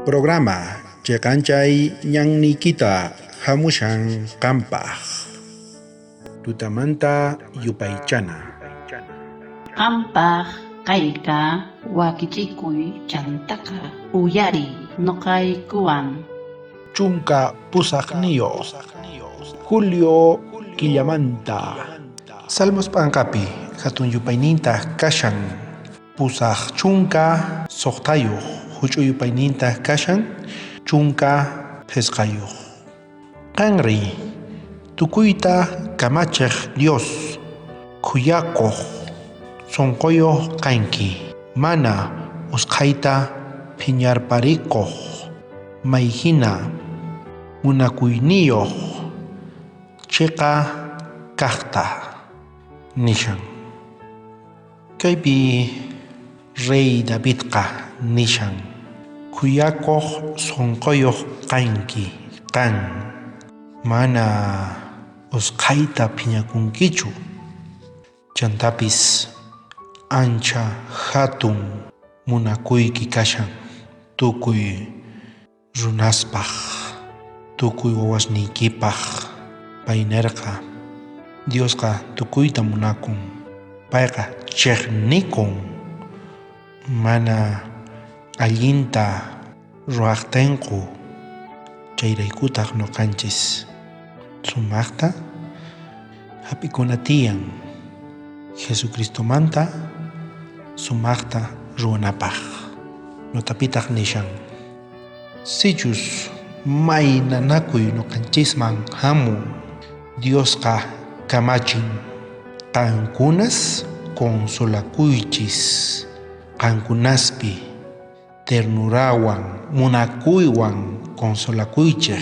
Programa Chekanchay Ñannikita Hamushan Kampaj Tutamanta Yupaychana Qampaq kayka wakichikuy chantaka uyari noqaykuwan Chunka Pusaqniyo Julio Killamanta Salmos Pankapi Hatun Yupayninta Kashan Pusaq Chunka Soqtayuq Huch'u Yupayninta Kashan Chunka Pesqayuq Qanri Tukuyta Kamachiq Dios Kuyakuq Sonqoyuq Kanki Mana Usqhayta Phiñarparikuq Mayhina Munakuyniyuq Chiqa Kaqta Nishan Kaypi Rey Davidqa nishan Kuyakuq sonqoyuq kanki kan mana usqhayta phiñakunkichu chantapis ancha hatun munakuyki kashan tukuy runaspaq tukuy wawasniykipaq paynirqa Diosqa tukuyta munakun payqa chiqnikun mana allinta ruwaqtinku chayraykutaq nuqanchis sumaqta hap'ikuna tiyan Jesucristomanta sumaqta ruwanapaq notapitaq nishan sichus may nanakuy nuqanchisman hamun Diosqa kamachin qankunas consolakuychis qankunaspi ternurawan munakuywan consolakuychik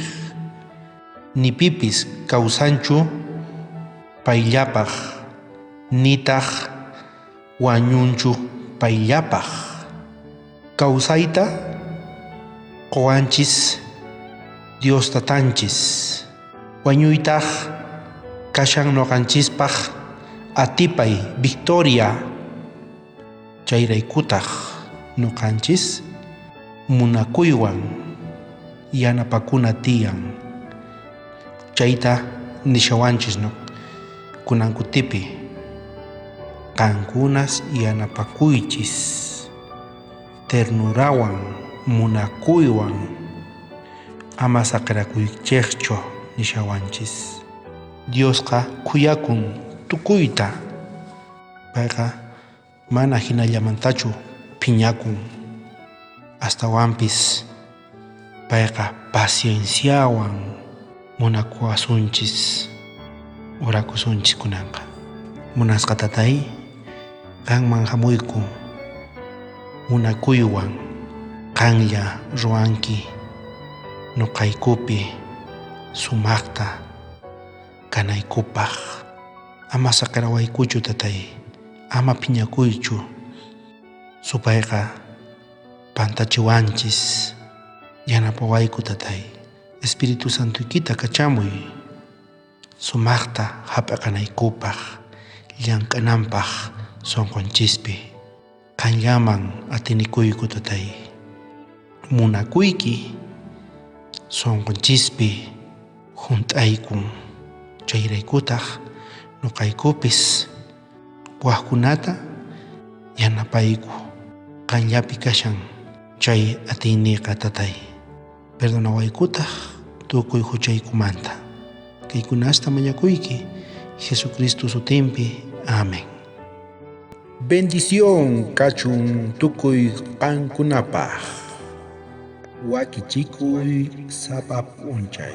ni pipis kawsanchu payllapaq nitaq wañunchu payllapaq kawsayta quwanchis Dios tatanchis wañuytaq kashan nuqanchispaq atipay victoria chayraykutaq nuqanchis munakuywan yanapakuna tiyan chayta nishawanchis kunan kutipi qankunas yanapakuychis ternurawan munakuywan ama saqirakuychikchu nishawanchis Diosqa kuyakun tukuyta payqa mana hinallamantachu phiñakun astawanpis payqa pacienciawan munakuwasunchis urakusunchis kunanqa munasqa tatay qanman hamuyku munakuywan qanlla ruwanki nuqaykupi sumaqta kanaykupaq ama saqirawaykuchu tatay ama phiñakuychu supayqa pantachiwanchis yanapawayku tatay Espiritu Santuykita kachamuy sumaqta hap'iqanaykupaq llank'ananpaq sonqonchispi qanllaman atinikuyku tatay munakuyki sonqonchispi hunt'aykun chayraykutaq nuqaykupis waqkunata yanapayku qanllapi kashan chay atiyniqa tatay perdonawaykutaq tukuy huchaykumanta kaykunasta mañakuyki Jesucristo sutinpi amén bendición kachun tukuy qankunapaq wakichikuy sapa p'unchay